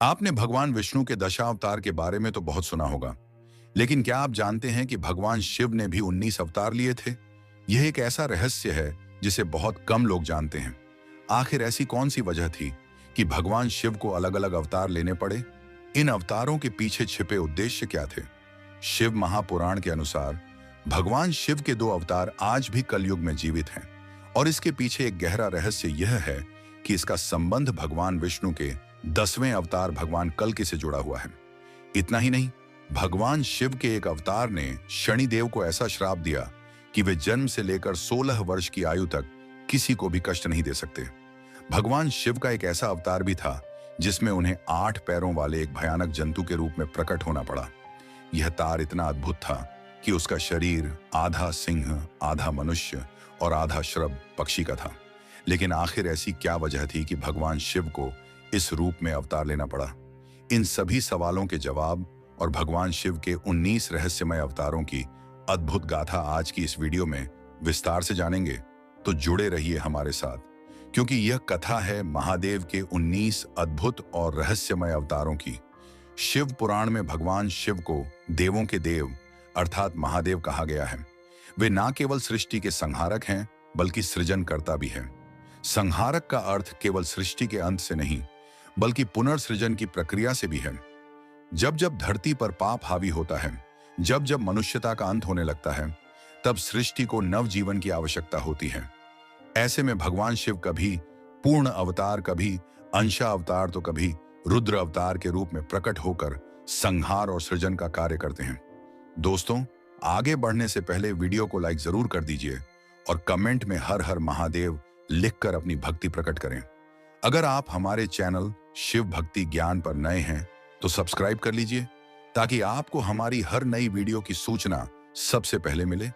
आपने भगवान विष्णु के दशावतार के बारे में तो बहुत सुना होगा, लेकिन क्या आप जानते हैं कि भगवान शिव ने भी 19 अवतार लिए थे? यह एक ऐसा रहस्य है जिसे बहुत कम लोग जानते हैं। आखिर ऐसी कौन सी वजह थी कि भगवान शिव को अलग-अलग अवतार लेने पड़े? इन अवतारों के पीछे छिपे उद्देश्य क्या थे? शिव महापुराण के अनुसार भगवान शिव के 2 अवतार आज भी कलयुग में जीवित हैं, और इसके पीछे एक गहरा रहस्य यह है कि इसका संबंध भगवान विष्णु के 10वें अवतार भगवान कल्कि से जुड़ा हुआ है। इतना ही नहीं, भगवान शिव के एक अवतार ने शनिदेव को ऐसा श्राप दिया कि वे जन्म से लेकर 16 वर्ष की आयु तक किसी को भी कष्ट नहीं दे सकते। भगवान शिव का एक ऐसा अवतार भी था जिसमें उन्हें 8 पैरों वाले एक भयानक जंतु के रूप में प्रकट होना पड़ा। यह तार इतना अद्भुत था कि उसका शरीर आधा सिंह, आधा मनुष्य और आधा श्रभ पक्षी का था। लेकिन आखिर ऐसी क्या वजह थी कि भगवान शिव को इस रूप में अवतार लेना पड़ा? इन सभी सवालों के जवाब और भगवान शिव के 19 रहस्यमय अवतारों की अद्भुत गाथा आज की इस वीडियो में विस्तार से जानेंगे। तो जुड़े रहिए हमारे साथ, क्योंकि यह कथा है महादेव के 19 अद्भुत और रहस्यमय अवतारों की। शिव पुराण में भगवान शिव को देवों के देव अर्थात महादेव कहा गया है। वे न केवल सृष्टि के संहारक हैं, बल्कि सृजनकर्ता भी हैं। संहारक का अर्थ केवल सृष्टि के अंत से नहीं, बल्कि पुनर्सृजन की प्रक्रिया से भी है। जब जब धरती पर पाप हावी होता है, जब जब मनुष्यता का अंत होने लगता है, तब सृष्टि को नवजीवन की आवश्यकता होती है। ऐसे में भगवान शिव कभी पूर्ण अवतार, कभी अंशा अवतार, तो कभी रुद्र अवतार के रूप में प्रकट होकर संहार और सृजन का कार्य करते हैं। दोस्तों, आगे बढ़ने से पहले वीडियो को लाइक जरूर कर दीजिए और कमेंट में हर हर महादेव लिखकर अपनी भक्ति प्रकट करें। अगर आप हमारे चैनल शिव भक्ति ज्ञान पर नए हैं तो सब्सक्राइब कर लीजिए, ताकि आपको हमारी हर नई वीडियो की सूचना सबसे पहले मिले।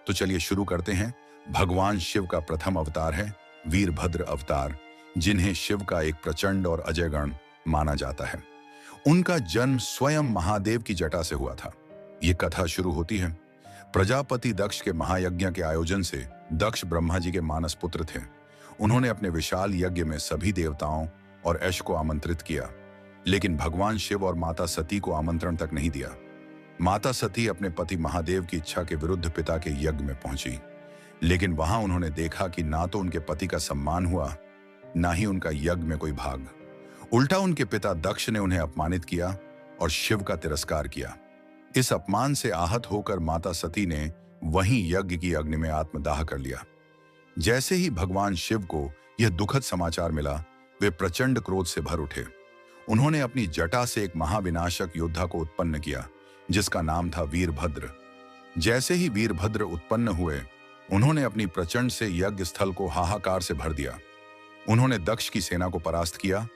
तो चलिए शुरू करते हैं। भगवान शिव का प्रथम अवतार है वीरभद्र अवतार, जिन्हें शिव का एक प्रचंड और अजय गण माना जाता है। उनका जन्म स्वयं महादेव की जटा से हुआ था। ये कथा शुरू होती है प्रजापति दक्ष के महायज्ञ के आयोजन से। दक्ष ब्रह्मा जी के मानस पुत्र थे। उन्होंने अपने विशाल यज्ञ में सभी देवताओं और यश को आमंत्रित किया, लेकिन भगवान शिव और माता सती को आमंत्रण तक नहीं दिया। माता सती अपने पति महादेव की इच्छा के विरुद्ध पिता के यज्ञ में पहुंची, लेकिन वहां उन्होंने देखा कि ना तो उनके पति का सम्मान हुआ, ना ही उनका यज्ञ में कोई भाग। उल्टा उनके पिता दक्ष ने उन्हें अपमानित किया और शिव का तिरस्कार किया। इस अपमान से आहत होकर माता सती ने वहीं यज्ञ की अग्नि में आत्मदाह कर लिया। जैसे ही भगवान शिव को यह दुखद समाचार मिला, वे प्रचंड क्रोध से भर उठे। उन्होंने अपनी जटा से एक महाविनाशक योद्धा को उत्पन्न किया, जिसका नाम था वीरभद्र। जैसे ही वीरभद्र उत्पन्न हुए, उन्होंने अपनी प्रचंड से यज्ञ स्थल को हाहाकार से भर दिया। उन्होंने दक्ष की सेना को परास्त किया,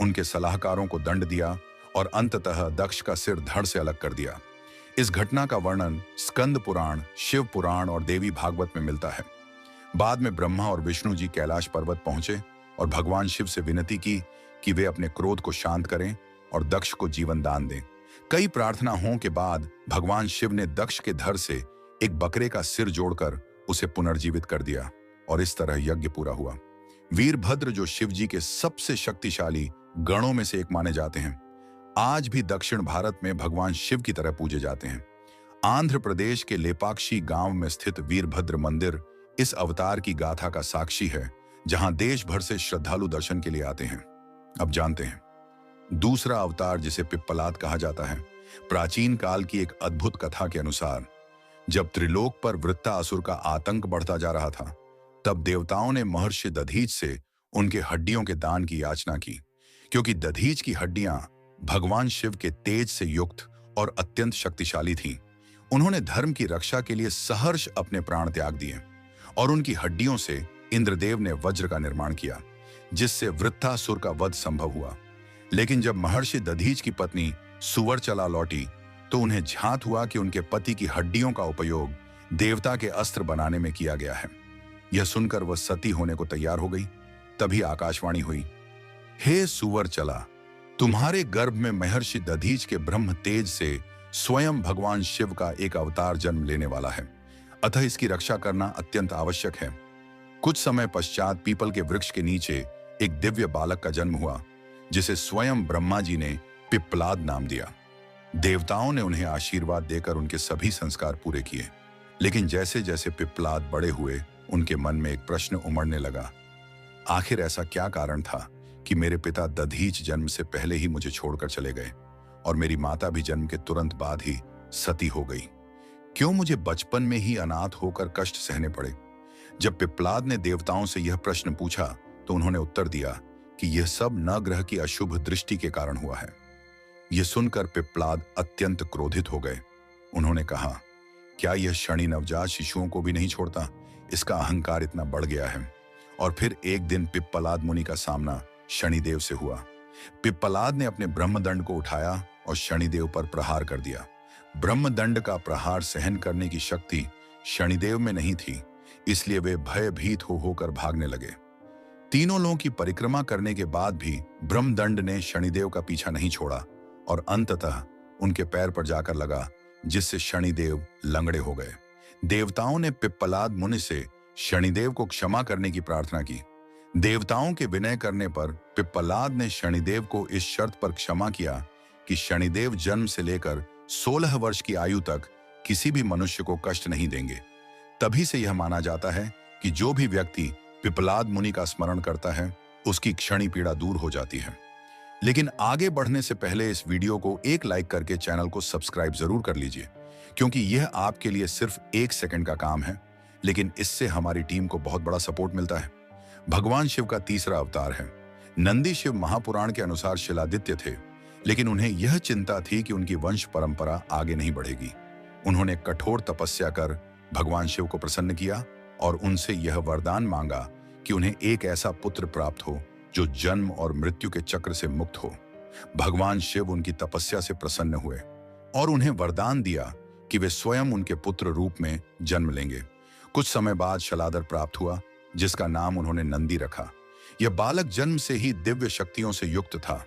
उनके सलाहकारों को दंड दिया और अंततः दक्ष का सिर धड़ से अलग कर दिया। इस घटना का वर्णन स्कंद पुराण, शिव पुराण और देवी भागवत में मिलता है। बाद में ब्रह्मा और विष्णु जी कैलाश पर्वत पहुंचे और भगवान शिव से विनती की कि वे अपने क्रोध को शांत करें और दक्ष को जीवन दान दें। कई प्रार्थनाओं के बाद भगवान शिव ने दक्ष के धड़ से एक बकरे का सिर जोड़कर उसे पुनर्जीवित कर दिया, और इस तरह यज्ञ पूरा हुआ। वीरभद्र, जो शिव जी के सबसे शक्तिशाली गणों में से एक माने जाते हैं, आज भी दक्षिण भारत में भगवान शिव की तरह पूजे जाते हैं। आंध्र प्रदेश के लेपाक्षी गांव में स्थित वीरभद्र मंदिर इस अवतार की गाथा का साक्षी है, जहां देश भर से श्रद्धालु दर्शन के लिए आते हैं। अब जानते हैं दूसरा अवतार, जिसे पिप्पलाद कहा जाता है। प्राचीन काल की एक अद्भुत कथा के अनुसार, जब त्रिलोक पर वृत्तासुर का आतंक बढ़ता जा रहा था, तब देवताओं ने महर्षि दधीच से उनके हड्डियों के दान की याचना की, क्योंकि दधीच की हड्डियां भगवान शिव के तेज से युक्त और अत्यंत शक्तिशाली थीं। उन्होंने धर्म की रक्षा के लिए सहर्ष अपने प्राण त्याग दिए और उनकी हड्डियों से इंद्रदेव ने वज्र का निर्माण किया, जिससे वृत्तासुर का वध संभव हुआ। लेकिन जब महर्षि दधीच की पत्नी सुवर्चला लौटी, तो उन्हें झांत हुआ कि उनके पति की हड्डियों का उपयोग देवता के अस्त्र बनाने में किया गया है। यह सुनकर वह सती होने को तैयार हो गई। तभी आकाशवाणी हुई, हे सुवर्चला, तुम्हारे गर्भ में महर्षि दधीच के ब्रह्म तेज से स्वयं भगवान शिव का एक अवतार जन्म लेने वाला है, अतः इसकी रक्षा करना अत्यंत आवश्यक है। कुछ समय पश्चात पीपल के वृक्ष के नीचे एक दिव्य बालक का जन्म हुआ, जिसे स्वयं ब्रह्मा जी ने पिप्पलाद नाम दिया। देवताओं ने उन्हें आशीर्वाद देकर उनके सभी संस्कार पूरे किए। लेकिन जैसे जैसे पिप्पलाद बड़े हुए, उनके मन में एक प्रश्न उमड़ने लगा। आखिर ऐसा क्या कारण था कि मेरे पिता दधीच जन्म से पहले ही मुझे छोड़कर चले गए और मेरी माता भी जन्म के तुरंत बाद ही सती हो गई? क्यों मुझे बचपन में ही अनाथ होकर कष्ट सहने पड़े? जब पिप्पलाद ने देवताओं से यह प्रश्न पूछा तो उन्होंने उत्तर दिया कि यह सब न ग्रह की अशुभ दृष्टि के कारण हुआ है। यह सुनकर पिप्पलाद अत्यंत क्रोधित हो गए। उन्होंने कहा, क्या यह शनि नवजात शिशुओं को भी नहीं छोड़ता? इसका अहंकार इतना बढ़ गया है। और फिर एक दिन पिप्पलाद मुनि का सामना शनिदेव से हुआ। पिप्पलाद ने अपने ब्रह्मदंड को उठाया और शनिदेव पर प्रहार कर दिया। ब्रह्मदंड का प्रहार सहन करने की शक्ति शनिदेव में नहीं थी, इसलिए वे भयभीत होकर भागने लगे। तीनों लोगों की परिक्रमा करने के बाद भी ब्रह्मदंड ने शनिदेव का पीछा नहीं छोड़ा और अंततः उनके पैर पर जाकर लगा, जिससे शनिदेव लंगड़े हो गए। देवताओं ने पिप्पलाद मुनि से शनिदेव को क्षमा करने की प्रार्थना की। देवताओं के विनय करने पर पिप्पलाद ने शनिदेव को इस शर्त पर क्षमा किया कि शनिदेव जन्म से लेकर 16 वर्ष की आयु तक किसी भी मनुष्य को कष्ट नहीं देंगे। तभी से यह माना जाता है कि जो भी व्यक्ति पिप्पलाद मुनि का स्मरण करता है, उसकी क्षणिक पीड़ा दूर हो जाती है। लेकिन आगे बढ़ने से पहले इस वीडियो को एक लाइक करके चैनल को सब्सक्राइब जरूर कर लीजिए, क्योंकि यह आपके लिए सिर्फ 1 सेकंड का काम है, लेकिन इससे हमारी टीम को बहुत बड़ा सपोर्ट मिलता है। भगवान शिव का तीसरा अवतार है। नंदी शिव महापुराण के अनुसार शिलादित्य थे, लेकिन उन्हें यह चिंता थी कि उनकी वंश परंपरा आगे नहीं बढ़ेगी। उन्होंने कठोर तपस्या कर भगवान शिव को प्रसन्न किया और उनसे यह वरदान मांगा कि उन्हें एक ऐसा पुत्र प्राप्त हो जो जन्म और मृत्यु के चक्र से मुक्त हो। भगवान शिव उनकी तपस्या से प्रसन्न हुए और उन्हें वरदान दिया कि वे स्वयं उनके पुत्र रूप में जन्म लेंगे। कुछ समय बाद शलादर प्राप्त हुआ, जिसका नाम उन्होंने नंदी रखा। यह बालक जन्म से ही दिव्य शक्तियों से युक्त था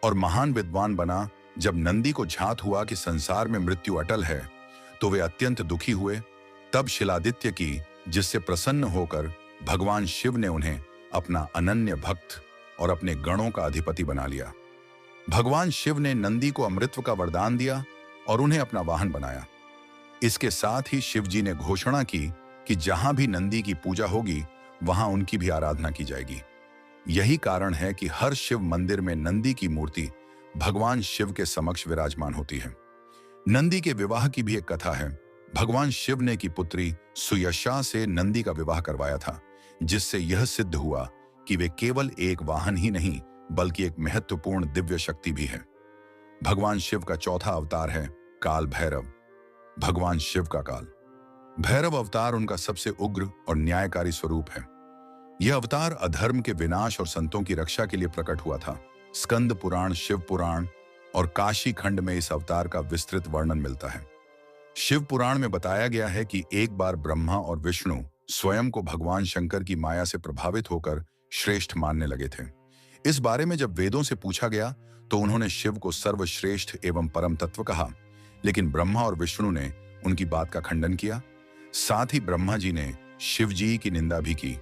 और महान विद्वान बना। जब नंदी को झात हुआ कि संसार में मृत्यु अटल है, तो वे अत्यंत दुखी हुए। तब शिलादित्य की, जिससे प्रसन्न होकर भगवान शिव ने उन्हें अपना अनन्य भक्त और अपने गणों का अधिपति बना लिया। भगवान शिव ने नंदी को अमृतत्व का वरदान दिया और उन्हें अपना वाहन बनाया। इसके साथ ही शिव जी ने घोषणा की कि जहां भी नंदी की पूजा होगी, वहां उनकी भी आराधना की जाएगी। यही कारण है कि हर शिव मंदिर में नंदी की मूर्ति भगवान शिव के समक्ष विराजमान होती है। नंदी के विवाह की भी एक कथा है। भगवान शिव ने की पुत्री सुयशा से नंदी का विवाह करवाया था, जिससे यह सिद्ध हुआ कि वे केवल एक वाहन ही नहीं, बल्कि एक महत्वपूर्ण दिव्य शक्ति भी है। भगवान शिव का चौथा अवतार है काल भैरव। भगवान शिव का काल भैरव अवतार उनका सबसे उग्र और न्यायकारी स्वरूप है। यह अवतार अधर्म के विनाश और संतों की रक्षा के लिए प्रकट हुआ था। स्कंद पुराण, शिव पुराण और काशी खंड में इस अवतार का विस्तृत वर्णन मिलता है। शिव पुराण में बताया गया है कि एक बार ब्रह्मा और विष्णु स्वयं को भगवान शंकर की माया से प्रभावित होकर श्रेष्ठ मानने लगे थे। इस बारे में जब वेदों से पूछा गया तो उन्होंने शिव को सर्वश्रेष्ठ एवं परम तत्व कहा, लेकिन ब्रह्मा और विष्णु ने उनकी बात का खंडन किया। साथ ही ब्रह्मा जी ने शिव जी की निंदा भी की।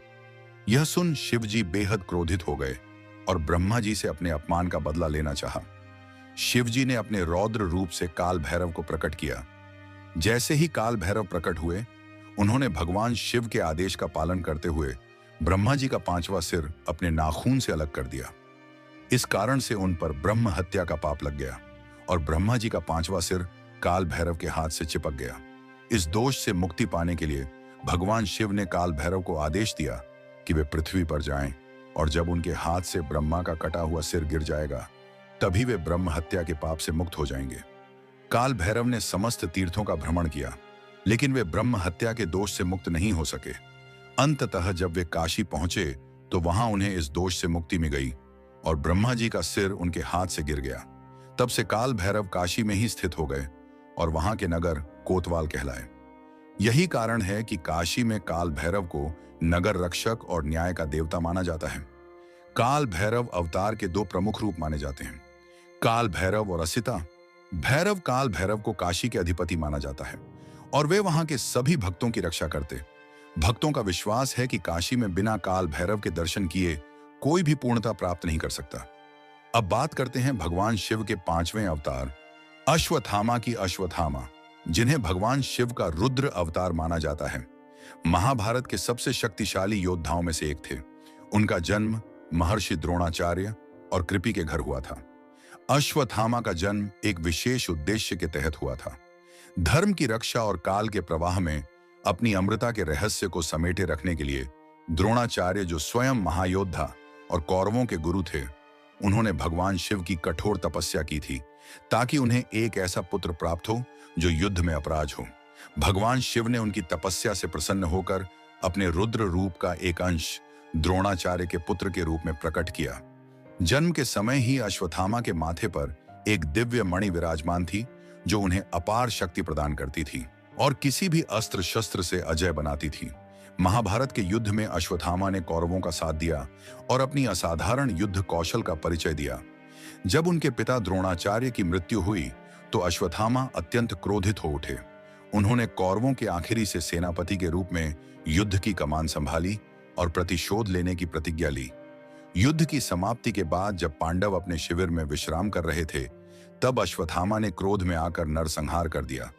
यह सुन शिव जी बेहद क्रोधित हो गए और ब्रह्मा जी से अपने अपमान का बदला लेना चाहा। शिव जी ने अपने रौद्र रूप से काल भैरव को प्रकट किया। जैसे ही काल भैरव प्रकट हुए, उन्होंने भगवान शिव के आदेश का पालन करते हुए ब्रह्मा जी का 5वां सिर अपने नाखून से अलग कर दिया। इस कारण से उन पर ब्रह्म हत्या का पाप लग गया और ब्रह्मा जी का 5वां सिर काल भैरव के हाथ से चिपक गया। इस दोष से मुक्ति पाने के लिए भगवान शिव ने काल भैरव को आदेश दिया कि वे पृथ्वी पर जाएं, और जब उनके हाथ से ब्रह्मा का कटा हुआ सिर गिर जाएगा, तभी वे ब्रह्म हत्या के पाप से मुक्त हो जाएंगे। काल भैरव ने समस्त तीर्थों का भ्रमण किया, लेकिन वे ब्रह्म हत्या के दोष से मुक्त नहीं हो सके। अंततः जब वे काशी पहुंचे तो वहां उन्हें इस दोष से मुक्ति मिल गई और ब्रह्मा जी का सिर उनके हाथ से गिर गया। तब से काल भैरव काशी में ही स्थित हो गए और वहां के नगर कोतवाल कहलाए। यही कारण है कि काशी में काल भैरव को नगर रक्षक और न्याय का देवता माना जाता है। काल भैरव अवतार के 2 प्रमुख रूप माने जाते हैं, काल भैरव और असिता। भैरव काल भैरव को काशी के अधिपति माना जाता है और वे वहां के सभी भक्तों की रक्षा करते। भक्तों का विश्वास है कि काशी में बिना काल भैरव के दर्शन किए कोई भी पूर्णता प्राप्त नहीं कर सकता। अब बात करते हैं भगवान शिव के पांचवें अवतार अश्वत्थामा की। अश्वत्थामा, जिन्हें भगवान शिव का रुद्र अवतार माना जाता है, महाभारत के सबसे शक्तिशाली योद्धाओं में से एक थे। उनका जन्म महर्षि द्रोणाचार्य और कृपि के घर हुआ था। अश्वत्थामा का जन्म एक विशेष उद्देश्य के तहत हुआ था। धर्म की रक्षा और काल के प्रवाह में अपनी अमृता के रहस्य को समेटे रखने के लिए द्रोणाचार्य, जो स्वयं महायोद्धा और कौरवों के गुरु थे, उन्होंने भगवान शिव की कठोर तपस्या की थी ताकि उन्हें एक ऐसा पुत्र प्राप्त हो जो युद्ध में अपराज हो। भगवान शिव ने उनकी तपस्या से प्रसन्न होकर अपने रुद्र रूप का एक अंश द्रोणाचार्य के पुत्र के रूप में प्रकट किया। जन्म के समय ही अश्वत्थामा के माथे पर एक दिव्य मणि विराजमान थी जो उन्हें अपार शक्ति प्रदान करती थी और किसी भी अस्त्र शस्त्र से अजय बनाती थी। महाभारत के युद्ध में अश्वत्थामा ने कौरवों का साथ दिया और अपनी असाधारण युद्ध कौशल का परिचय दिया। जब उनके पिता द्रोणाचार्य की मृत्यु हुई तो अश्वत्थामा अत्यंत क्रोधित हो उठे। उन्होंने कौरवों के आखिरी से सेनापति के रूप में युद्ध की कमान संभाली और प्रतिशोध लेने की प्रतिज्ञा ली। युद्ध की समाप्ति के बाद जब पांडव अपने शिविर में विश्राम कर रहे थे, तब अश्वत्थामा ने क्रोध में आकर नरसंहार कर दिया।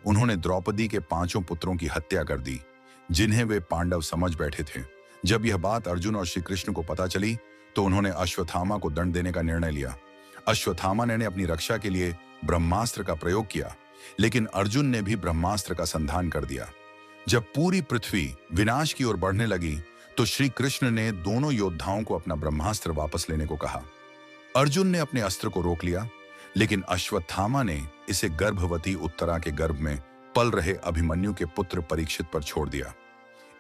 उन्होंने द्रौपदी के 5 पुत्रों की हत्या कर दी, जिन्हें वे पांडव समझ बैठे थे। जब यह बात अर्जुन और श्री कृष्ण को पता चली तो उन्होंने अश्वत्थामा को दंड देने का निर्णय लिया। अश्वत्थामा ने अपनी रक्षा के लिए ब्रह्मास्त्र का प्रयोग किया, लेकिन अर्जुन ने भी ब्रह्मास्त्र का संधान कर दिया। जब पूरी पृथ्वी विनाश की ओर बढ़ने लगी तो श्री कृष्ण ने दोनों योद्धाओं को अपना ब्रह्मास्त्र वापस लेने को कहा। अर्जुन ने अपने अस्त्र को रोक लिया, लेकिन अश्वत्थामा ने इसे गर्भवती उत्तरा के गर्भ में पल रहे अभिमन्यु के पुत्र परीक्षित पर छोड़ दिया।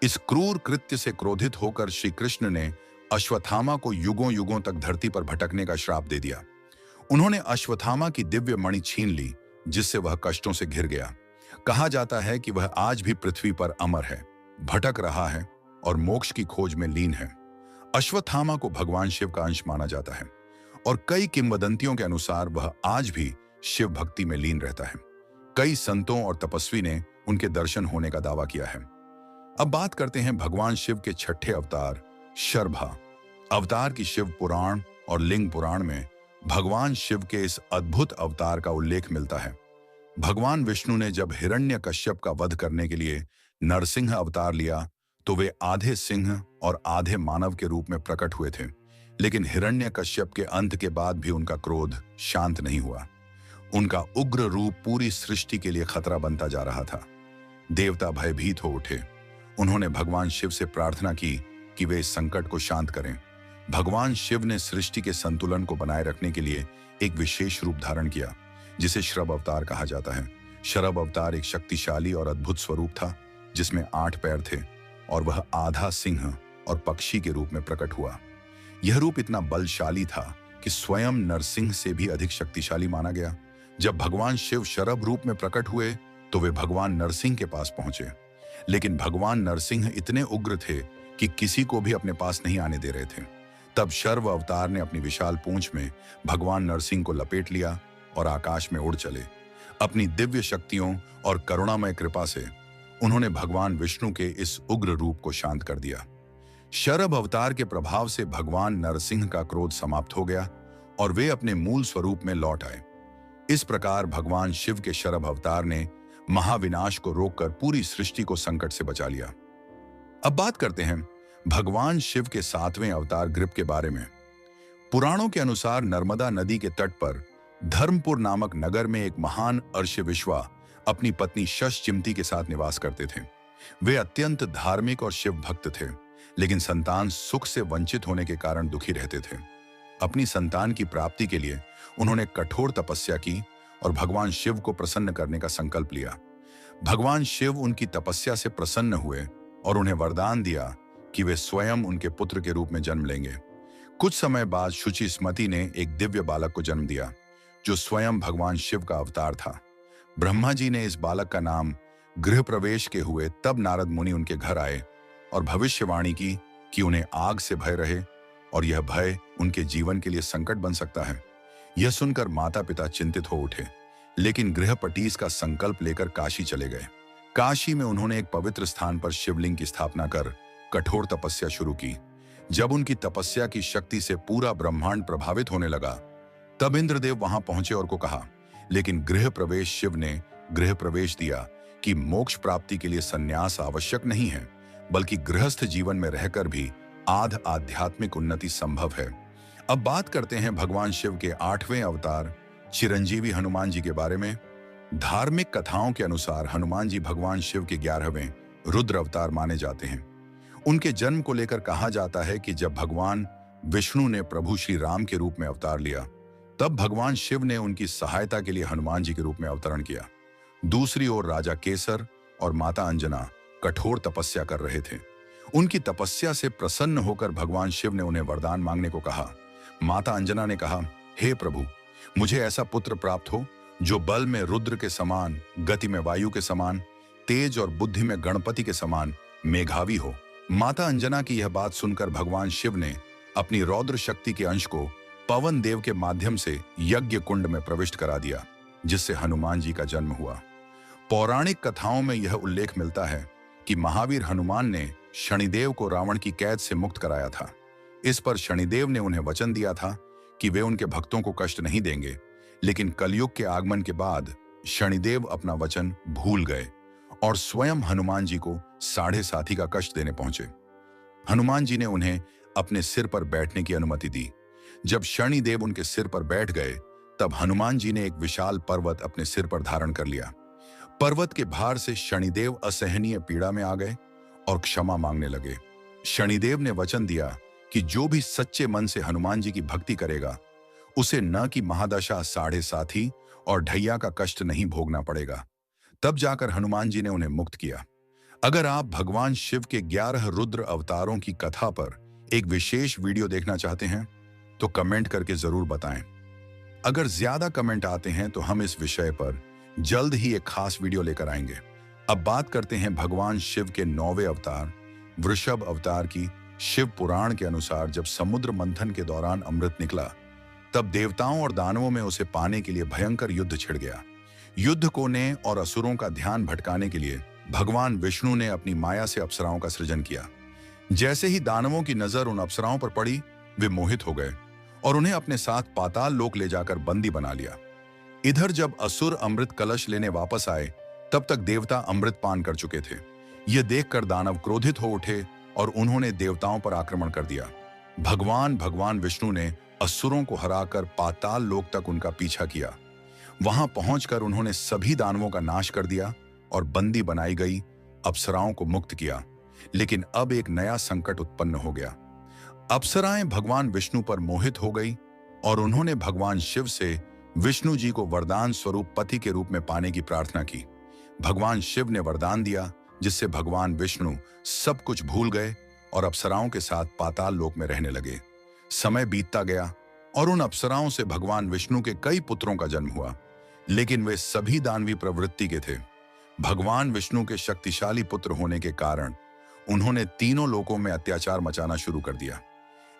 इस क्रूर कृत्य से क्रोधित होकर श्री कृष्ण ने अश्वत्थामा को युगों युगों तक धरती पर भटकने का श्राप दे दिया। उन्होंने अश्वत्थामा की दिव्य मणि छीन ली, जिससे वह कष्टों से घिर गया। कहा जाता है कि वह आज भी पृथ्वी पर अमर है, भटक रहा है और मोक्ष की खोज में लीन है। अश्वत्थामा को भगवान शिव का अंश माना जाता है और कई किंवदंतियों के अनुसार वह आज भी शिव भक्ति में लीन रहता है। कई संतों और तपस्वी ने उनके दर्शन होने का दावा किया है। अब बात करते हैं भगवान शिव के छठे अवतार शर्भा अवतार की। शिव पुराण और लिंग पुराण में भगवान शिव के इस अद्भुत अवतार का उल्लेख मिलता है। भगवान विष्णु ने जब हिरण्यकश्यप का वध करने के लिए नरसिंह अवतार लिया तो वे आधे सिंह और आधे मानव के रूप में प्रकट हुए थे, लेकिन हिरण्यकश्यप के अंत के बाद भी उनका क्रोध शांत नहीं हुआ। उनका उग्र रूप पूरी सृष्टि के लिए खतरा बनता जा रहा था। देवता भयभीत हो उठे। उन्होंने भगवान शिव से प्रार्थना की कि वे इस संकट को शांत करें। भगवान शिव ने सृष्टि के संतुलन को बनाए रखने के लिए एक विशेष रूप धारण किया, जिसे शरभ अवतार कहा जाता है। शरभ अवतार एक शक्तिशाली और अद्भुत स्वरूप था, जिसमें 8 पैर थे और वह आधा सिंह और पक्षी के रूप में प्रकट हुआ। यह रूप इतना बलशाली था कि स्वयं नरसिंह से भी अधिक शक्तिशाली माना गया। जब भगवान शिव शरभ रूप में प्रकट हुए तो वे भगवान नरसिंह के पास पहुंचे, लेकिन भगवान नरसिंह इतने उग्र थे कि किसी को भी अपने पास नहीं आने दे रहे थे। तब शर्व अवतार ने अपनी विशाल पूंछ में भगवान नरसिंह को लपेट लिया और आकाश में उड़ चले। अपनी दिव्य शक्तियों और करुणामय कृपा से उन्होंने भगवान विष्णु के इस उग्र रूप को शांत कर दिया। शरभ अवतार के प्रभाव से भगवान नरसिंह का क्रोध समाप्त हो गया और वे अपने मूल स्वरूप में लौट आए। इस प्रकार भगवान शिव के शरभ अवतार ने महाविनाश को रोककर पूरी सृष्टि को संकट से बचा लिया। अब बात करते हैं भगवान शिव के 7वें अवतार गृप के बारे में। पुराणों के अनुसार नर्मदा नदी के तट पर धर्मपुर नामक नगर में एक महान अर्षि विश्वा अपनी पत्नी शशचिमती के साथ निवास करते थे। वे अत्यंत धार्मिक और शिव भक्त थे, लेकिन संतान सुख से वंचित होने के कारण दुखी रहते थे। अपनी संतान की प्राप्ति के लिए उन्होंने कठोर तपस्या की और भगवान शिव को प्रसन्न करने का संकल्प लिया। भगवान शिव उनकी तपस्या से प्रसन्न हुए और उन्हें वरदान दिया कि वे स्वयं उनके पुत्र के रूप में जन्म लेंगे। कुछ समय बाद शुचि स्मति ने एक दिव्य बालक को जन्म दिया, जो स्वयं भगवान शिव का अवतार था। ब्रह्मा जी ने इस बालक का नाम गृह प्रवेश के हुए तब नारद मुनि उनके घर आए और भविष्यवाणी की कि उन्हें आग से भय रहे और यह भय उनके जीवन के लिए संकट बन सकता है। यह सुनकर माता पिता चिंतित हो उठे, लेकिन गृहपटीस का संकल्प लेकर काशी चले गए। काशी में उन्होंने एक पवित्र स्थान पर शिवलिंग की स्थापना कर कठोर तपस्या शुरू की। जब उनकी तपस्या की शक्ति से पूरा ब्रह्मांड प्रभावित होने लगा, तब इंद्रदेव वहां पहुंचे और को कहा, लेकिन गृह प्रवेश शिव ने गृह प्रवेश दिया कि मोक्ष प्राप्ति के लिए संन्यास आवश्यक नहीं है, बल्कि गृहस्थ जीवन में रहकर भी आध्यात्मिक उन्नति संभव है। अब बात करते हैं भगवान शिव के 8वें अवतार चिरंजीवी हनुमान जी के बारे में। धार्मिक कथाओं के अनुसार हनुमान जी भगवान शिव के 11वें रुद्र अवतार माने जाते हैं। उनके जन्म को लेकर कहा जाता है कि जब भगवान विष्णु ने प्रभु श्री राम के रूप में अवतार लिया, तब भगवान शिव ने उनकी सहायता के लिए हनुमान जी के रूप में अवतरण किया। दूसरी ओर राजा केसर और माता अंजना कठोर तपस्या कर रहे थे। उनकी तपस्या से प्रसन्न होकर भगवान शिव ने उन्हें वरदान मांगने को कहा। माता अंजना ने कहा, हे प्रभु, मुझे ऐसा पुत्र प्राप्त हो जो बल में रुद्र के समान, गति में वायु के समान, तेज और बुद्धि में गणपति के समान मेघावी हो। माता अंजना की यह बात सुनकर भगवान शिव ने अपनी रौद्र शक्ति के अंश को पवन देव के माध्यम से यज्ञ कुंड में प्रविष्ट करा दिया, जिससे हनुमान जी का जन्म हुआ। पौराणिक कथाओं में यह उल्लेख मिलता है कि महावीर हनुमान ने शनिदेव को रावण की कैद से मुक्त कराया था। इस पर शनिदेव ने उन्हें वचन दिया था कि वे उनके भक्तों को कष्ट नहीं देंगे, लेकिन कलयुग के आगमन के बाद शनिदेव अपना वचन भूल गए और स्वयं हनुमान जी को 7.5 का कष्ट देने पहुंचे। हनुमान जी ने उन्हें अपने सिर पर बैठने की अनुमति दी। जब शनिदेव उनके सिर पर बैठ गए, तब हनुमान जी ने एक विशाल पर्वत अपने सिर पर धारण कर लिया। पर्वत के भार से शनिदेव असहनीय पीड़ा में आ गए और क्षमा मांगने लगे। शनिदेव ने वचन दिया कि जो भी सच्चे मन से हनुमान जी की भक्ति करेगा, उसे न कि महादशा, 7.5 और ढैया का कष्ट नहीं भोगना पड़ेगा। तब जाकर हनुमान जी ने उन्हें मुक्त किया। अगर आप भगवान शिव के 11 रुद्र अवतारों की कथा पर एक विशेष वीडियो देखना चाहते हैं, तो कमेंट करके जरूर बताएं। अगर ज्यादा कमेंट आते हैं तो हम इस विषय पर जल्द ही एक खास वीडियो लेकर आएंगे। अब बात करते हैं भगवान शिव के 9वें अवतार वृषभ अवतार की। शिव पुराण के अनुसार जब समुद्र मंथन के दौरान अमृत निकला, तब देवताओं और दानवों में उसे पाने के लिए भयंकर युद्ध छिड़ गया। युद्ध को ने और असुरों का ध्यान भटकाने के लिए भगवान विष्णु ने अपनी माया से अप्सराओं का सृजन किया। जैसे ही दानवों की नजर उन अप्सराओं पर पड़ी, वे मोहित हो गए और उन्हें अपने साथ पाताल लोक ले जाकर बंदी बना लिया। इधर जब असुर अमृत कलश लेने वापस आए, तब तक देवता अमृत पान कर चुके थे। यह देखकर दानव क्रोधित हो उठे और उन्होंने देवताओं पर आक्रमण कर दिया। भगवान विष्णु ने असुरों को हराकर पाताल लोक तक उनका पीछा किया। वहां पहुंचकर उन्होंने सभी दानवों का नाश कर दिया और बंदी बनाई गई अप्सराओं को मुक्त किया। लेकिन अब एक नया संकट उत्पन्न हो गया। अप्सराएं भगवान विष्णु पर मोहित हो गई और उन्होंने भगवान शिव से विष्णु जी को वरदान स्वरूप पति के रूप में पाने की प्रार्थना की। भगवान शिव ने वरदान दिया, जिससे भगवान विष्णु सब कुछ भूल गए और अप्सराओं के साथ पाताल लोक में रहने लगे। समय बीतता गया और उन अप्सराओं से भगवान विष्णु के कई पुत्रों का जन्म हुआ, लेकिन वे सभी दानवी प्रवृत्ति के थे। भगवान विष्णु के शक्तिशाली पुत्र होने के कारण उन्होंने तीनों लोकों में अत्याचार मचाना शुरू कर दिया।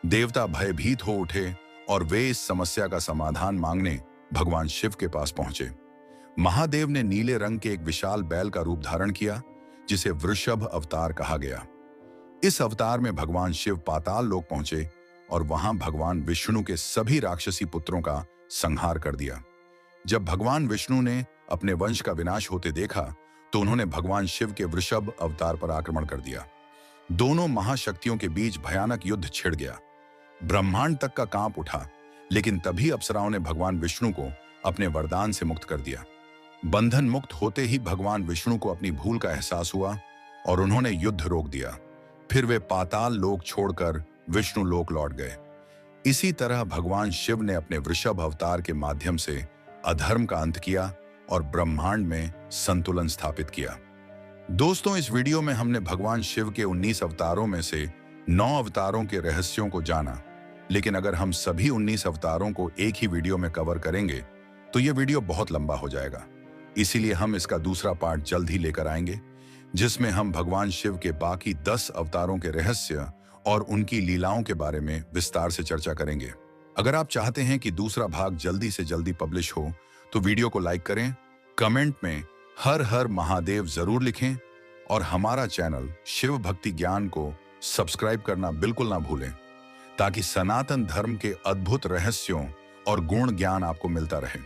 देवता भयभीत हो उठे और वे इस समस्या का समाधान मांगने भगवान शिव के पास पहुंचे। महादेव ने नीले रंग के एक विशाल बैल का रूप धारण किया, जिसे वृषभ अवतार कहा गया। इस अवतार में भगवान शिव पाताल लोक पहुंचे और वहां भगवान विष्णु के सभी राक्षसी पुत्रों का संहार कर दिया। जब भगवान विष्णु ने अपने वंश का विनाश होते देखा, तो उन्होंने भगवान शिव के वृषभ अवतार पर आक्रमण कर दिया। दोनों महाशक्तियों के बीच भयानक युद्ध छिड़ गया। ब्रह्मांड तक का कांप उठा, लेकिन तभी अप्सराओं ने भगवान विष्णु को अपने वरदान से मुक्त कर दिया। बंधन मुक्त होते ही भगवान विष्णु को अपनी भूल का एहसास हुआ और उन्होंने युद्ध रोक दिया। फिर वे पाताल लोक छोड़कर विष्णु लोक लौट गए। इसी तरह भगवान शिव ने अपने वृषभ अवतार के माध्यम से अधर्म का अंत किया और ब्रह्मांड में संतुलन स्थापित किया। दोस्तों, इस वीडियो में हमने भगवान शिव के 19 अवतारों में से 9 अवतारों के रहस्यों को जाना, लेकिन अगर हम सभी 19 अवतारों को एक ही वीडियो में कवर करेंगे तो यह वीडियो बहुत लंबा हो जाएगा। इसीलिए हम इसका दूसरा पार्ट जल्द ही लेकर आएंगे, जिसमें हम भगवान शिव के बाकी 10 अवतारों के रहस्य और उनकी लीलाओं के बारे में विस्तार से चर्चा करेंगे। अगर आप चाहते हैं कि दूसरा भाग जल्दी से जल्दी पब्लिश हो, तो वीडियो को लाइक करें, कमेंट में हर हर महादेव जरूर लिखें और हमारा चैनल शिव भक्ति ज्ञान को सब्सक्राइब करना बिल्कुल ना भूलें। ताकि सनातन धर्म के अद्भुत रहस्यों और गुण ज्ञान आपको मिलता रहे।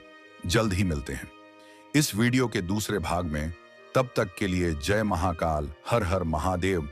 जल्द ही मिलते हैं इस वीडियो के दूसरे भाग में। तब तक के लिए जय महाकाल, हर हर महादेव।